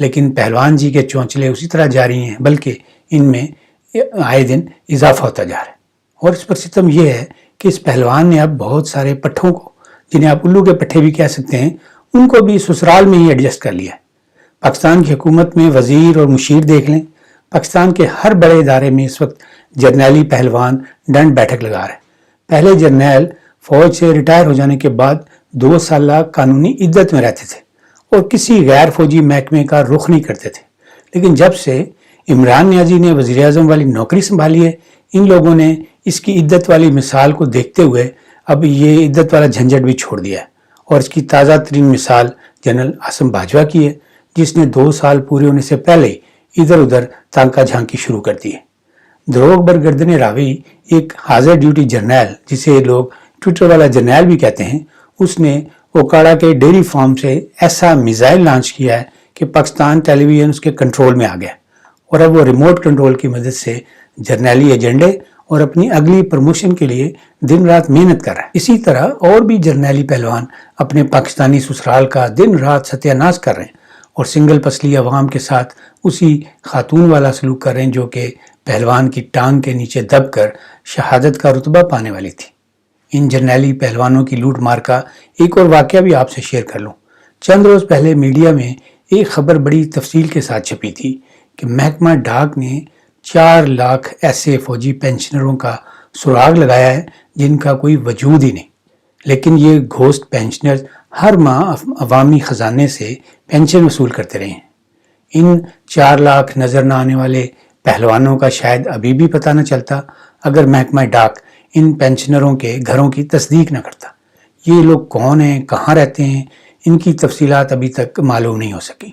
لیکن پہلوان جی کے چونچلے اسی طرح جاری ہیں، بلکہ ان میں آئے دن اضافہ ہوتا جا رہا ہے۔ اور اس پر ستم یہ ہے کہ اس پہلوان نے اب بہت سارے پٹھوں کو، جنہیں آپ الو کے پٹھے بھی کہہ سکتے ہیں، ان کو بھی سسرال میں ہی ایڈجسٹ کر لیا ہے۔ پاکستان کی حکومت میں وزیر اور مشیر دیکھ لیں، پاکستان کے ہر بڑے ادارے میں اس وقت جرنیلی پہلوان ڈنڈ بیٹھک لگا رہے ہیں۔ پہلے جرنیل فوج سے ریٹائر ہو جانے کے بعد 2 سالہ قانونی عدت میں رہتے تھے اور کسی غیر فوجی محکمے کا رخ نہیں کرتے تھے، لیکن جب سے عمران نیازی نے وزیر اعظم والی نوکری سنبھالی ہے، ان لوگوں نے اس کی عدت والی مثال کو دیکھتے ہوئے اب یہ عدت والا جھنجٹ بھی چھوڑ دیا ہے، اور اس کی تازہ ترین مثال جنرل عاصم باجوہ کی ہے، جس نے 2 سال پورے ہونے سے پہلے ہی ادھر ادھر تانکا جھانکی شروع کر دی ہے۔ دروغ بر گردن راوی، ایک حاضر ڈیوٹی جرنیل جسے لوگ ٹویٹر والا جرنیل بھی کہتے ہیں، اس نے اوکاڑا کے ڈیری فارم سے ایسا میزائل لانچ کیا ہے کہ پاکستان ٹیلی ویژن اس کے کنٹرول میں آ گیا، اور اب وہ ریموٹ کنٹرول کی مدد سے جرنیلی ایجنڈے اور اپنی اگلی پروموشن کے لیے دن رات محنت کر رہا ہے۔ اسی طرح اور بھی جرنیلی پہلوان اپنے پاکستانی سسرال کا دن رات ستیہ ناش کر رہے ہیں اور سنگل پسلی عوام کے ساتھ اسی خاتون والا سلوک کر رہے ہیں جو کہ پہلوان کی ٹانگ کے نیچے دب کر شہادت کا رتبہ پانے والی تھی۔ ان جرنیلی پہلوانوں کی لوٹ مار کا ایک اور واقعہ بھی آپ سے شیئر کر لوں۔ چند روز پہلے میڈیا میں ایک خبر بڑی تفصیل کے ساتھ چھپی تھی کہ محکمہ ڈاک نے 4 لاکھ ایسے فوجی پینشنروں کا سراغ لگایا ہے جن کا کوئی وجود ہی نہیں، لیکن یہ گھوسٹ پینشنر ہر ماہ عوامی خزانے سے پینشن وصول کرتے رہے ہیں۔ ان 4 لاکھ نظر نہ آنے والے پہلوانوں کا شاید ابھی بھی پتہ نہ چلتا اگر محکمہ ڈاک ان پینشنروں کے گھروں کی تصدیق نہ کرتا۔ یہ لوگ کون ہیں، کہاں رہتے ہیں، ان کی تفصیلات ابھی تک معلوم نہیں ہو سکی۔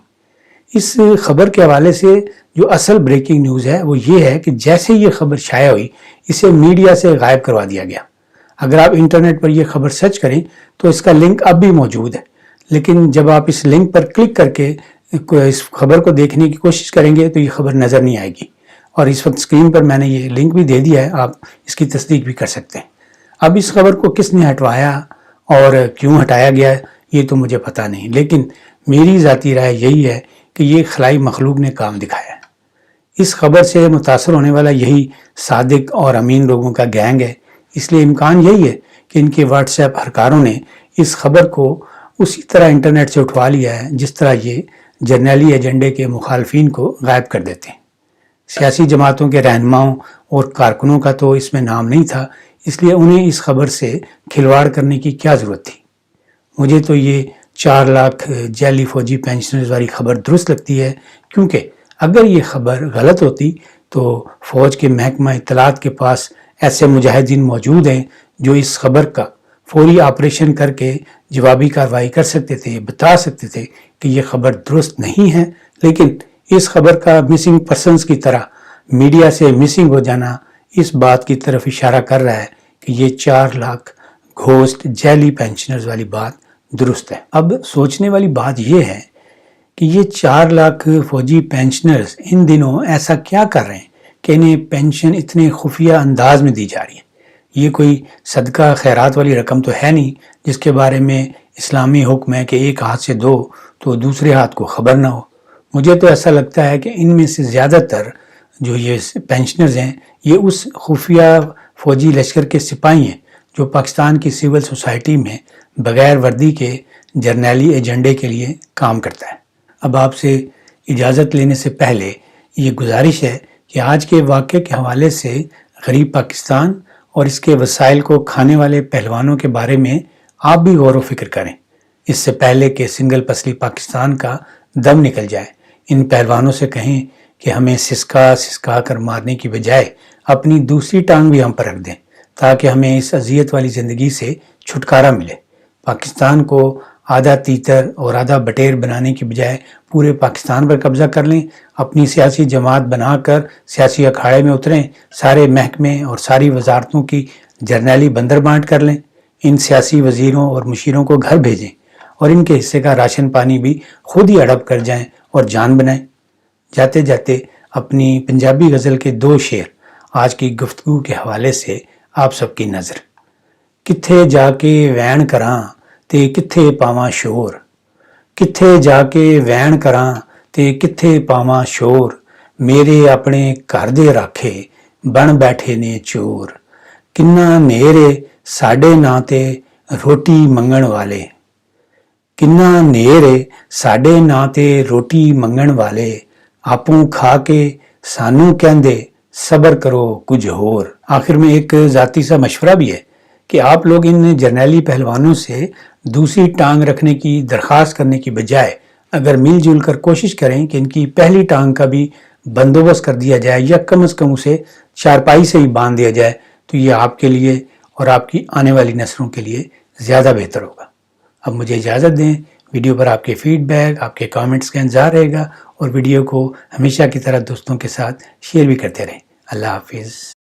اس خبر کے حوالے سے جو اصل بریکنگ نیوز ہے وہ یہ ہے کہ جیسے یہ خبر شائع ہوئی، اسے میڈیا سے غائب کروا دیا گیا۔ اگر آپ انٹرنیٹ پر یہ خبر سرچ کریں تو اس کا لنک اب بھی موجود ہے، لیکن جب آپ اس لنک پر کلک کر کے اس خبر کو دیکھنے کی کوشش کریں گے تو یہ خبر نظر نہیں آئے گی، اور اس وقت اسکرین پر میں نے یہ لنک بھی دے دیا ہے، آپ اس کی تصدیق بھی کر سکتے ہیں۔ اب اس خبر کو کس نے ہٹوایا اور کیوں ہٹایا گیا ہے یہ تو مجھے پتہ نہیں، لیکن میری ذاتی رائے یہی ہے کہ یہ خلائی مخلوق نے کام دکھایا ہے۔ اس خبر سے متاثر ہونے والا یہی صادق اور امین لوگوں کا گینگ ہے، اس لیے امکان یہی ہے کہ ان کے واٹس ایپ ہرکاروں نے اس خبر کو اسی طرح انٹرنیٹ سے اٹھوا لیا ہے جس طرح یہ جرنیلی ایجنڈے کے مخالفین کو غائب کر دیتے ہیں۔ سیاسی جماعتوں کے رہنماؤں اور کارکنوں کا تو اس میں نام نہیں تھا، اس لیے انہیں اس خبر سے کھلواڑ کرنے کی کیا ضرورت تھی۔ مجھے تو یہ 4 لاکھ جیلی فوجی پینشنرز والی خبر درست لگتی ہے، کیونکہ اگر یہ خبر غلط ہوتی تو فوج کے محکمہ اطلاعات کے پاس ایسے مجاہدین موجود ہیں جو اس خبر کا فوری آپریشن کر کے جوابی کارروائی کر سکتے تھے، بتا سکتے تھے کہ یہ خبر درست نہیں ہے، لیکن اس خبر کا مسنگ پرسنز کی طرح میڈیا سے مسنگ ہو جانا اس بات کی طرف اشارہ کر رہا ہے کہ یہ 4 لاکھ گھوسٹ جیلی پینشنرز والی بات درست ہے۔ اب سوچنے والی بات یہ ہے کہ یہ 4 لاکھ فوجی پینشنرز ان دنوں ایسا کیا کر رہے ہیں کہ انہیں پینشن اتنے خفیہ انداز میں دی جا رہی ہے۔ یہ کوئی صدقہ خیرات والی رقم تو ہے نہیں جس کے بارے میں اسلامی حکم ہے کہ ایک ہاتھ سے دو تو دوسرے ہاتھ کو خبر نہ ہو۔ مجھے تو ایسا لگتا ہے کہ ان میں سے زیادہ تر جو یہ پینشنرز ہیں یہ اس خفیہ فوجی لشکر کے سپاہی ہیں جو پاکستان کی سول سوسائٹی میں بغیر وردی کے جرنیلی ایجنڈے کے لیے کام کرتا ہے۔ اب آپ سے اجازت لینے سے پہلے یہ گزارش ہے کہ آج کے واقعے کے حوالے سے غریب پاکستان اور اس کے وسائل کو کھانے والے پہلوانوں کے بارے میں آپ بھی غور و فکر کریں، اس سے پہلے کہ سنگل پسلی پاکستان کا دم نکل جائے۔ ان پہلوانوں سے کہیں کہ ہمیں سسکا کر مارنے کی بجائے اپنی دوسری ٹانگ بھی ہم پر رکھ دیں تاکہ ہمیں اس اذیت والی زندگی سے چھٹکارا ملے۔ پاکستان کو آدھا تیتر اور آدھا بٹیر بنانے کی بجائے پورے پاکستان پر قبضہ کر لیں، اپنی سیاسی جماعت بنا کر سیاسی اکھاڑے میں اتریں، سارے محکمے اور ساری وزارتوں کی جرنیلی بندر بانٹ کر لیں، ان سیاسی وزیروں اور مشیروں کو گھر بھیجیں اور ان کے حصے کا راشن پانی بھی خود ہی ہڑپ کر جائیں اور جان بنائیں۔ جاتے جاتے اپنی پنجابی غزل کے 2 شعر آج کی گفتگو کے حوالے سے آپ سب کی نظر۔ کتھے جا کے وین کراں تے کتھے پاواں شور، کتھے جا کے وین کراں ਤੇ ਕਿੱਥੇ ਪਾਵਾਂ ਸ਼ੋਰ, ਮੇਰੇ ਆਪਣੇ ਘਰ ਦੇ ਰਾਖੇ ਬਣ ਬੈਠੇ ਨੇ ਚੋਰ। ਕਿੰਨਾ ਨੇਰੇ ਸਾਡੇ ਨਾਂ ਤੇ ਰੋਟੀ ਮੰਗਣ ਵਾਲੇ, ਕਿੰਨਾ ਨੇਰੇ ਸਾਡੇ ਨਾਂ ਤੇ ਰੋਟੀ ਮੰਗਣ ਵਾਲੇ, ਆਪੋਂ ਖਾ ਕੇ ਸਾਨੂੰ ਕਹਿੰਦੇ صبر کرو کچھ اور۔ آخر میں ایک ذاتی سا مشورہ بھی ہے کہ آپ لوگ ان جرنیلی پہلوانوں سے دوسری ٹانگ رکھنے کی درخواست کرنے کی بجائے اگر مل جل کر کوشش کریں کہ ان کی پہلی ٹانگ کا بھی بندوبست کر دیا جائے یا کم از کم اسے چارپائی سے ہی باندھ دیا جائے تو یہ آپ کے لیے اور آپ کی آنے والی نسلوں کے لیے زیادہ بہتر ہوگا۔ اب مجھے اجازت دیں، ویڈیو پر آپ کے فیڈ بیک، آپ کے کامنٹس کا انتظار رہے گا اور ویڈیو کو ہمیشہ کی طرح دوستوں کے ساتھ شیئر بھی کرتے رہیں۔ اللہ حافظ۔